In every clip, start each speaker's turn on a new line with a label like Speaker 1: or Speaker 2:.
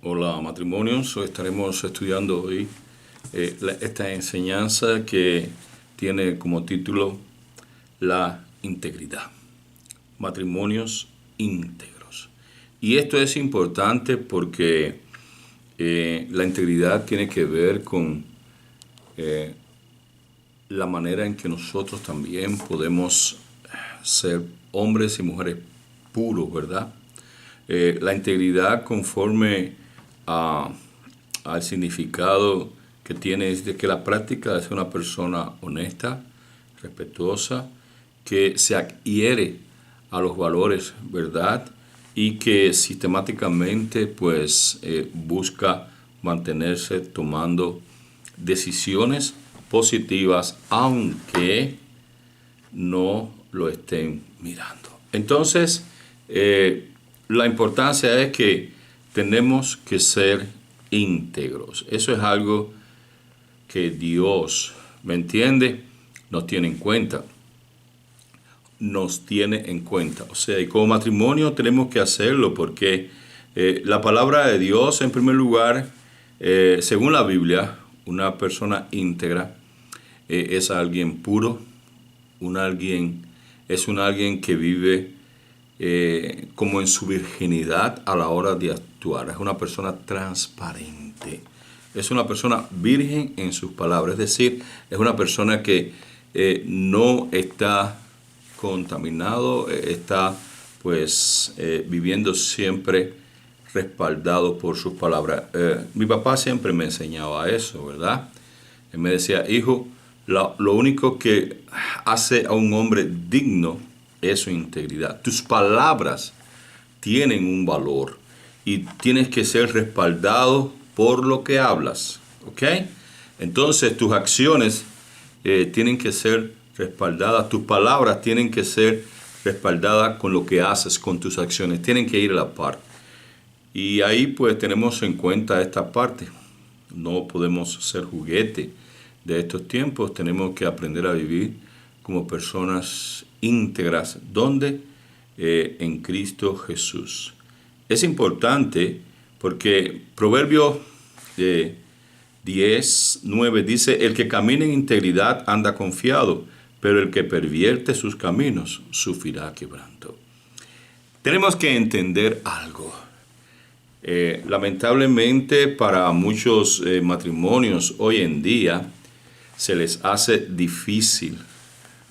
Speaker 1: Hola matrimonios, hoy estaremos estudiando hoy esta enseñanza que tiene como título la integridad. Matrimonios íntegros. Y esto es importante porque la integridad tiene que ver con la manera en que nosotros también podemos ser hombres y mujeres puros, ¿verdad? La integridad conforme al significado que tiene es de que la práctica es una persona honesta, respetuosa, que se adhiere a los valores, ¿verdad? Y que sistemáticamente pues busca mantenerse tomando decisiones positivas aunque no lo estén mirando. Entonces, la importancia es que tenemos que ser íntegros. Eso es algo que Dios, ¿me entiende?, nos tiene en cuenta. Nos tiene en cuenta. O sea, y como matrimonio tenemos que hacerlo porque la palabra de Dios, en primer lugar, según la Biblia, una persona íntegra es alguien puro, es un alguien que vive como en su virginidad a la hora de actuar. Es una persona transparente. Es una persona virgen en sus palabras. Es decir, es una persona que no está contaminado, está pues viviendo siempre respaldado por sus palabras. Mi papá siempre me enseñaba eso, ¿verdad? Él me decía, hijo, lo único que hace a un hombre digno es su integridad. Tus palabras tienen un valor y tienes que ser respaldado por lo que hablas, ¿ok? Entonces tus acciones tienen que ser respaldadas, tus palabras tienen que ser respaldadas con lo que haces, con tus acciones, tienen que ir a la par. Y ahí pues tenemos en cuenta esta parte. No podemos ser juguete de estos tiempos, tenemos que aprender a vivir como personas íntegras, donde en Cristo Jesús. Es importante porque Proverbios 10:9 dice, el que camina en integridad anda confiado, pero el que pervierte sus caminos sufrirá quebranto. Tenemos que entender algo. Lamentablemente para muchos matrimonios hoy en día se les hace difícil,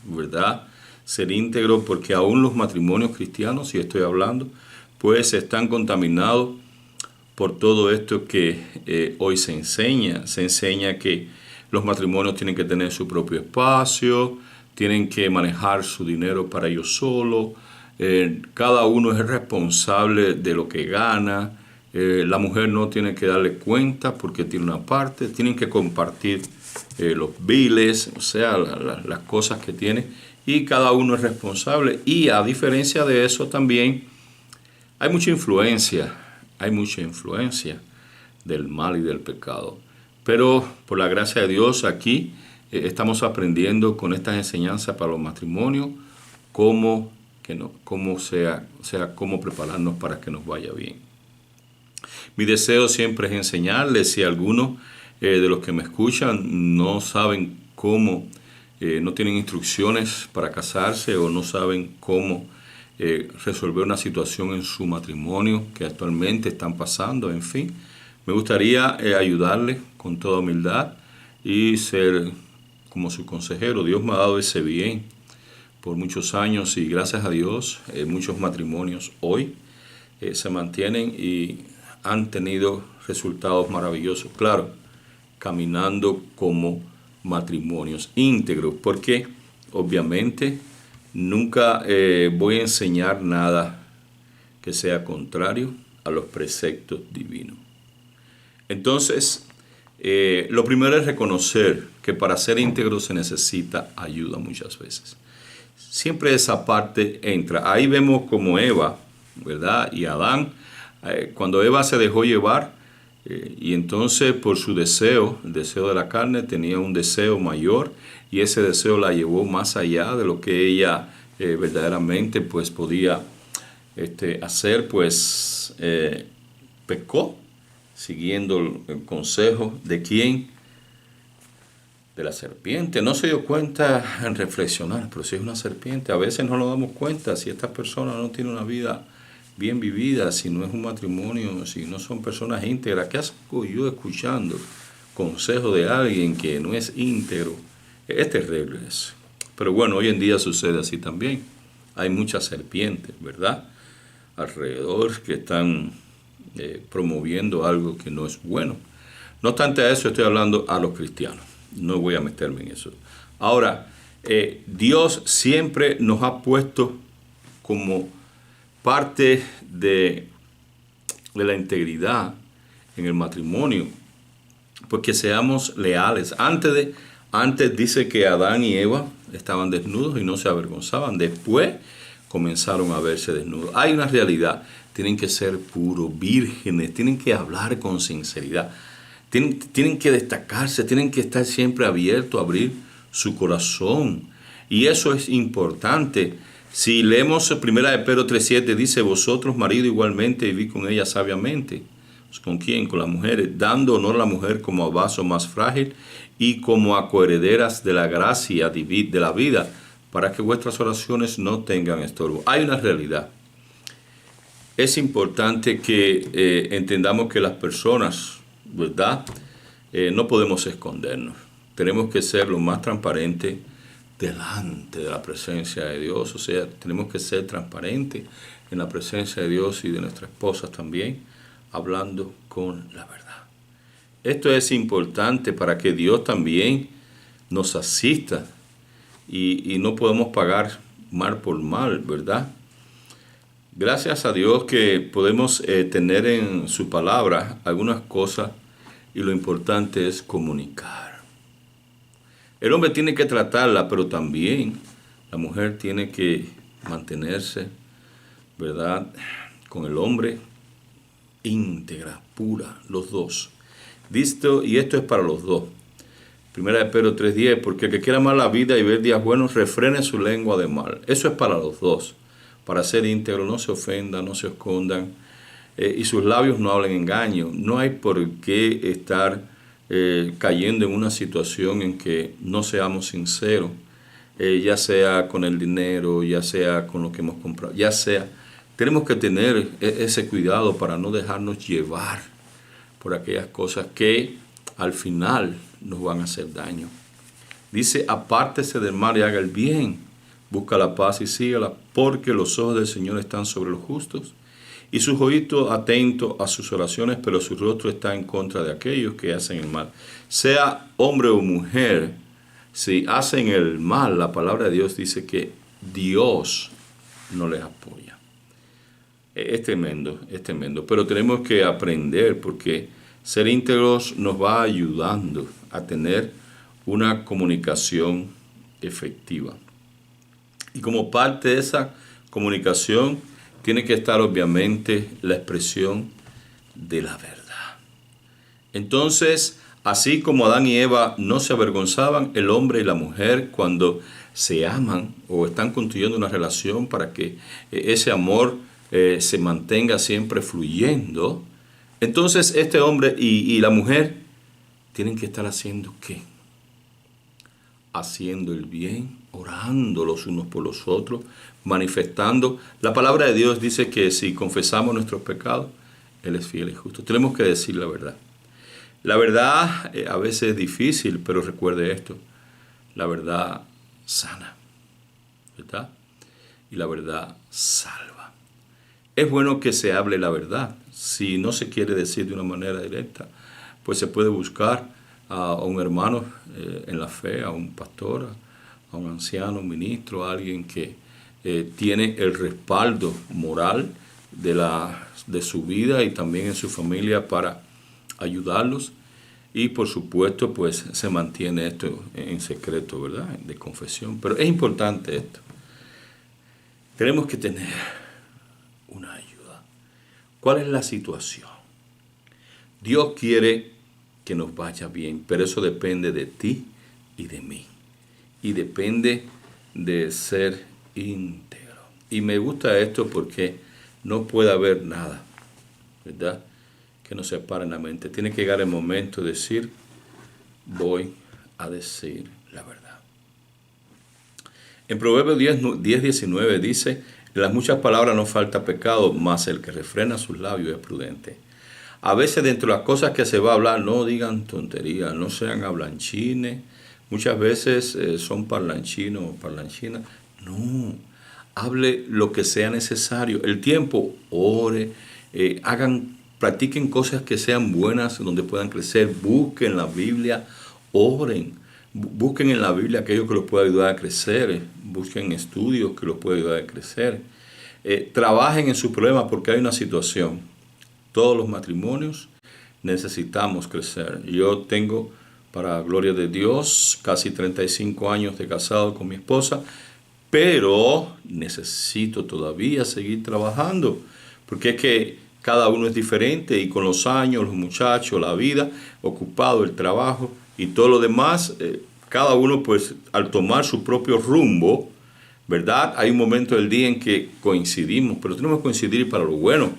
Speaker 1: ¿verdad?, ser íntegro porque aún los matrimonios cristianos, si estoy hablando, pues están contaminados por todo esto que hoy se enseña. Se enseña que los matrimonios tienen que tener su propio espacio, tienen que manejar su dinero para ellos solos, cada uno es responsable de lo que gana, la mujer no tiene que darle cuenta porque tiene una parte, tienen que compartir los biles, o sea, las cosas que tiene, y cada uno es responsable. Y a diferencia de eso también hay mucha influencia del mal y del pecado. Pero por la gracia de Dios aquí estamos aprendiendo con estas enseñanzas para los matrimonios cómo prepararnos para que nos vaya bien. Mi deseo siempre es enseñarles. Si algunos de los que me escuchan no saben cómo, no tienen instrucciones para casarse o no saben cómo resolver una situación en su matrimonio que actualmente están pasando, en fin, me gustaría ayudarles con toda humildad y ser como su consejero. Dios me ha dado ese bien por muchos años y gracias a Dios muchos matrimonios hoy se mantienen y han tenido resultados maravillosos, claro, caminando como matrimonios íntegros, porque obviamente nunca voy a enseñar nada que sea contrario a los preceptos divinos. Entonces, lo primero es reconocer que para ser íntegro se necesita ayuda muchas veces. Siempre esa parte entra. Ahí vemos como Eva, ¿verdad?, y Adán, cuando Eva se dejó llevar, y entonces por su deseo, el deseo de la carne, tenía un deseo mayor, y ese deseo la llevó más allá de lo que ella verdaderamente pues podía hacer, pues pecó siguiendo el consejo de quién, de la serpiente. No se dio cuenta en reflexionar, pero si es una serpiente, a veces no nos damos cuenta si esta persona no tiene una vida bien vivida, si no es un matrimonio, si no son personas íntegras. ¿Qué hago yo escuchando consejo de alguien que no es íntegro? Es terrible eso. Pero bueno, hoy en día sucede así también. Hay muchas serpientes, ¿verdad?, alrededor que están promoviendo algo que no es bueno. No obstante a eso, estoy hablando a los cristianos. No voy a meterme en eso. Ahora, Dios siempre nos ha puesto como parte de la integridad en el matrimonio, pues que seamos leales. Antes dice que Adán y Eva estaban desnudos y no se avergonzaban. Después comenzaron a verse desnudos. Hay una realidad. Tienen que ser puros, vírgenes, tienen que hablar con sinceridad. Tienen que destacarse, tienen que estar siempre abiertos a abrir su corazón. Y eso es importante. Si leemos 1 Pedro 3:7, dice: vosotros, marido, igualmente vivid con ella sabiamente. ¿Con quién? Con las mujeres, dando honor a la mujer como a vaso más frágil y como a coherederas de la gracia de la vida, para que vuestras oraciones no tengan estorbo. Hay una realidad. Es importante que entendamos que las personas, ¿verdad?, no podemos escondernos. Tenemos que ser lo más transparente delante de la presencia de Dios. O sea, tenemos que ser transparentes en la presencia de Dios y de nuestras esposas también, hablando con la verdad. Esto es importante para que Dios también nos asista y no podemos pagar mal por mal, ¿verdad? Gracias a Dios que podemos tener en su palabra algunas cosas, y lo importante es comunicar. El hombre tiene que tratarla, pero también la mujer tiene que mantenerse, ¿verdad?, con el hombre íntegra, pura, los dos. Y esto es para los dos. 1 Pedro 3:10, porque el que quiera amar la vida y ver días buenos, refrene su lengua de mal. Eso es para los dos. Para ser íntegro, no se ofendan, no se escondan, y sus labios no hablen engaño. No hay por qué estar cayendo en una situación en que no seamos sinceros, ya sea con el dinero, ya sea con lo que hemos comprado, ya sea. Tenemos que tener ese cuidado para no dejarnos llevar por aquellas cosas que al final nos van a hacer daño. Dice: apártese del mal y haga el bien. Busca la paz y sígala, porque los ojos del Señor están sobre los justos y sus oídos atentos a sus oraciones, pero su rostro está en contra de aquellos que hacen el mal. Sea hombre o mujer, si hacen el mal, la palabra de Dios dice que Dios no les apoya. Es tremendo, pero tenemos que aprender, porque ser íntegros nos va ayudando a tener una comunicación efectiva. Y como parte de esa comunicación tiene que estar obviamente la expresión de la verdad. Entonces, así como Adán y Eva no se avergonzaban, el hombre y la mujer, cuando se aman o están construyendo una relación para que ese amor se mantenga siempre fluyendo, entonces este hombre y la mujer tienen que estar haciendo ¿qué? Haciendo el bien, orando los unos por los otros, manifestando. La palabra de Dios dice que si confesamos nuestros pecados, Él es fiel y justo. Tenemos que decir la verdad. La verdad a veces es difícil, pero recuerde esto: la verdad sana, ¿verdad? Y la verdad salva. Es bueno que se hable la verdad. Si no se quiere decir de una manera directa, pues se puede buscar a un hermano en la fe, a un pastor, a un anciano, un ministro, a alguien que tiene el respaldo moral de su vida y también en su familia para ayudarlos. Y por supuesto, pues se mantiene esto en secreto, ¿verdad?, de confesión. Pero es importante esto. Tenemos que tener una ayuda. ¿Cuál es la situación? Dios quiere que nos vaya bien, pero eso depende de ti y de mí. Y depende de ser íntegro. Y me gusta esto porque no puede haber nada, ¿verdad?, que nos separa en la mente. Tiene que llegar el momento de decir, voy a decir la verdad. En Proverbios 10:19 dice, en las muchas palabras no falta pecado, mas el que refrena sus labios es prudente. A veces dentro de las cosas que se va a hablar, no digan tonterías, no sean hablanchines. Muchas veces son parlanchinos o parlanchinas. No, hable lo que sea necesario. El tiempo, ore, practiquen cosas que sean buenas, donde puedan crecer. Busquen la Biblia, oren. Busquen en la Biblia aquello que los pueda ayudar a crecer. Busquen estudios que los pueda ayudar a crecer. Trabajen en sus problemas porque hay una situación. Todos los matrimonios necesitamos crecer. Yo tengo, para gloria de Dios, casi 35 años de casado con mi esposa, pero necesito todavía seguir trabajando, porque es que cada uno es diferente y con los años, los muchachos, la vida, ocupado, el trabajo y todo lo demás, cada uno pues al tomar su propio rumbo, ¿verdad? Hay un momento del día en que coincidimos, pero tenemos que coincidir para lo bueno.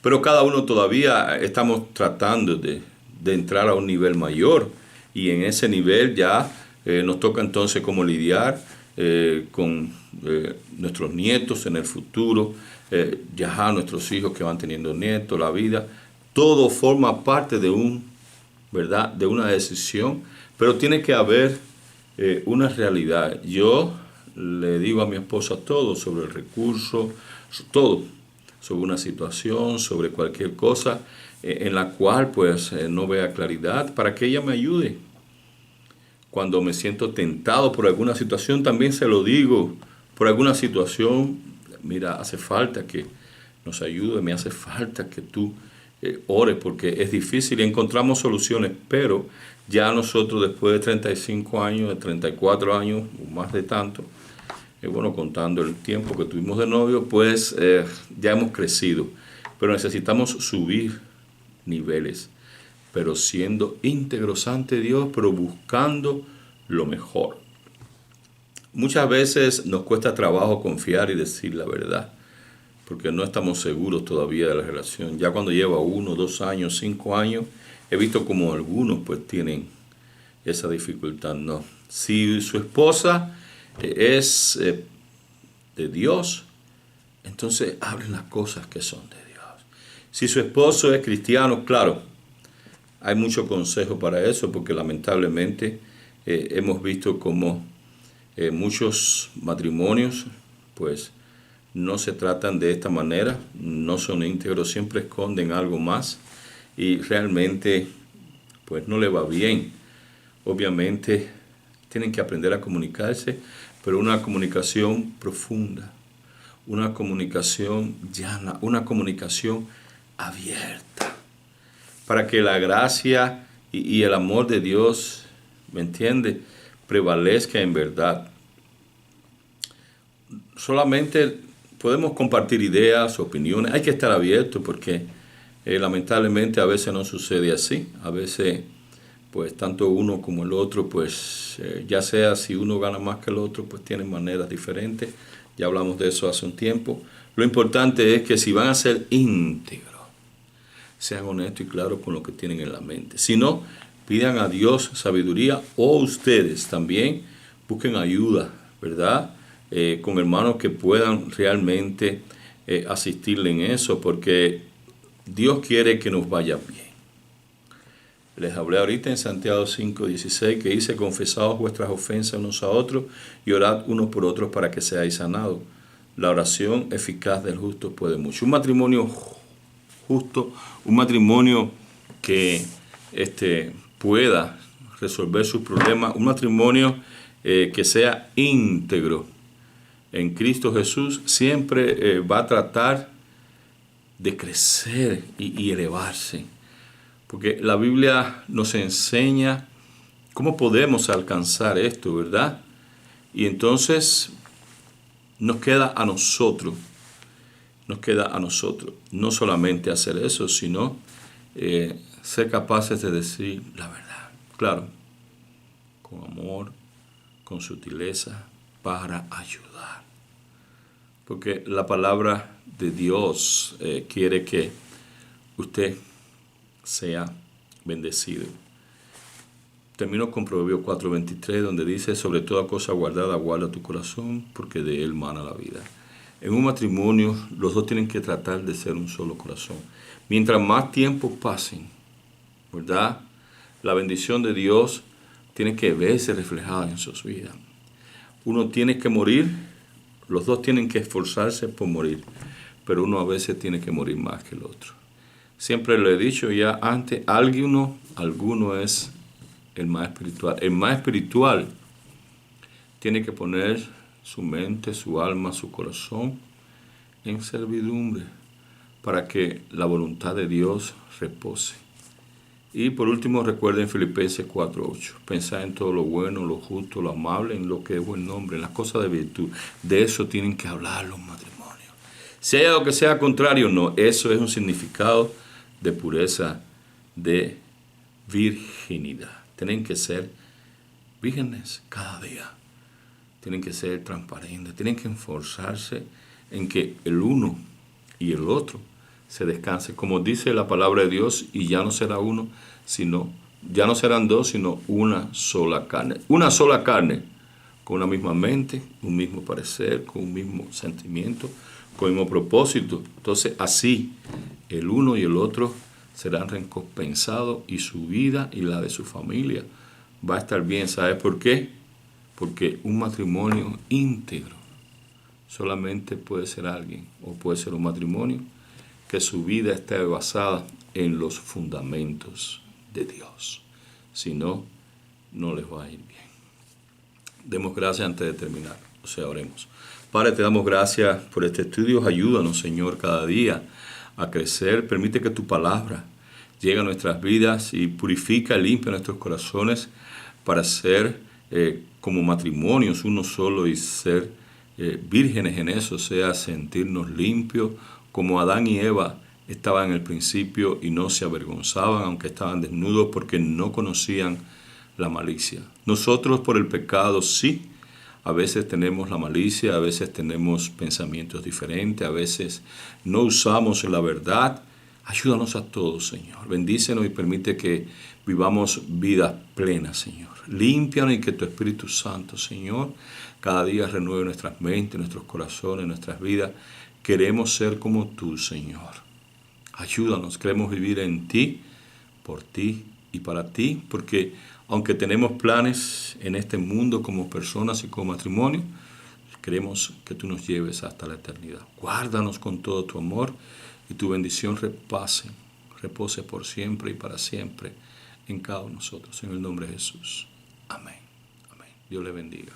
Speaker 1: Pero cada uno todavía estamos tratando de entrar a un nivel mayor y en ese nivel ya nos toca entonces cómo lidiar con nuestros nietos en el futuro, ya nuestros hijos que van teniendo nietos, la vida. Todo forma parte de ¿verdad? De una decisión, pero tiene que haber una realidad. Yo le digo a mi esposa todo sobre el recurso, todo, sobre una situación, sobre cualquier cosa en la cual pues no vea claridad, para que ella me ayude. Cuando me siento tentado por alguna situación, también se lo digo, por alguna situación, mira, hace falta que nos ayude, me hace falta que tú ores, porque es difícil y encontramos soluciones, pero ya nosotros después de 35 años, de 34 años, o más de tanto, bueno, contando el tiempo que tuvimos de novio, pues ya hemos crecido, pero necesitamos subir niveles, pero siendo íntegros ante Dios, pero buscando lo mejor. Muchas veces nos cuesta trabajo confiar y decir la verdad, porque no estamos seguros todavía de la relación. Ya cuando lleva 1, 2 años, 5 años, he visto como algunos pues tienen esa dificultad. No. Si su esposa es de Dios, entonces hablen las cosas que son de Dios. Si su esposo es cristiano, claro, hay mucho consejo para eso, porque lamentablemente hemos visto como muchos matrimonios pues no se tratan de esta manera, no son íntegros, siempre esconden algo más y realmente pues no le va bien. Obviamente tienen que aprender a comunicarse, pero una comunicación profunda, una comunicación llana, una comunicación abierta, para que la gracia y el amor de Dios, ¿me entiende?, prevalezca en verdad. Solamente podemos compartir ideas, opiniones, hay que estar abiertos porque lamentablemente a veces no sucede así, a veces pues tanto uno como el otro, pues ya sea si uno gana más que el otro, pues tienen maneras diferentes, ya hablamos de eso hace un tiempo. Lo importante es que si van a ser íntegros, sean honestos y claros con lo que tienen en la mente. Si no, pidan a Dios sabiduría, o ustedes también busquen ayuda, ¿verdad? Con hermanos que puedan realmente asistirle en eso, porque Dios quiere que nos vaya bien. Les hablé ahorita en Santiago 5:16 que dice: confesaos vuestras ofensas unos a otros y orad unos por otros para que seáis sanados. La oración eficaz del justo puede mucho. Un matrimonio justo, un matrimonio que pueda resolver sus problemas, un matrimonio que sea íntegro en Cristo Jesús, siempre va a tratar de crecer y elevarse. Porque la Biblia nos enseña cómo podemos alcanzar esto, ¿verdad? Y entonces nos queda a nosotros, no solamente hacer eso, sino ser capaces de decir la verdad. Claro, con amor, con sutileza, para ayudar. Porque la palabra de Dios quiere que usted sea bendecido. Termino con Proverbios 4:23, donde dice: sobre toda cosa guardada, guarda tu corazón, porque de él mana la vida. En un matrimonio, los dos tienen que tratar de ser un solo corazón. Mientras más tiempo pasen, ¿verdad?, la bendición de Dios tiene que verse reflejada en sus vidas. Uno tiene que morir, los dos tienen que esforzarse por morir, pero uno a veces tiene que morir más que el otro. Siempre lo he dicho ya antes, alguno es el más espiritual. El más espiritual tiene que poner su mente, su alma, su corazón en servidumbre para que la voluntad de Dios repose. Y por último, recuerden Filipenses 4:8. Pensar en todo lo bueno, lo justo, lo amable, en lo que es buen nombre, en las cosas de virtud. De eso tienen que hablar los matrimonios. Si hay algo que sea contrario, no. Eso es un significado de pureza, de virginidad. Tienen que ser vírgenes cada día. Tienen que ser transparentes. Tienen que esforzarse en que el uno y el otro se descanse, como dice la palabra de Dios, y ya no será uno, ya no serán dos, sino una sola carne. Una sola carne, con una misma mente, un mismo parecer, con un mismo sentimiento, con el mismo propósito. Entonces, así, el uno y el otro serán recompensados y su vida y la de su familia va a estar bien. ¿Sabes por qué? Porque un matrimonio íntegro solamente puede ser alguien, o puede ser un matrimonio que su vida esté basada en los fundamentos de Dios. Si no, no les va a ir bien. Demos gracias antes de terminar. Oremos. Padre, te damos gracias por este estudio. Ayúdanos, Señor, cada día a crecer. Permite que tu palabra llegue a nuestras vidas y purifica y limpia nuestros corazones para ser como matrimonios uno solo y ser vírgenes en eso, sea sentirnos limpios, como Adán y Eva estaban en el principio y no se avergonzaban, aunque estaban desnudos, porque no conocían la malicia. Nosotros por el pecado sí, a veces tenemos la malicia, a veces tenemos pensamientos diferentes, a veces no usamos la verdad. Ayúdanos a todos, Señor. Bendícenos y permite que vivamos vidas plenas, Señor. Límpianos y que tu Espíritu Santo, Señor, cada día renueve nuestras mentes, nuestros corazones, nuestras vidas. Queremos ser como tú, Señor. Ayúdanos, queremos vivir en ti, por ti y para ti, porque aunque tenemos planes en este mundo como personas y como matrimonio, queremos que tú nos lleves hasta la eternidad. Guárdanos con todo tu amor y tu bendición repose por siempre y para siempre en cada uno de nosotros. En el nombre de Jesús. Amén. Amén. Dios le bendiga.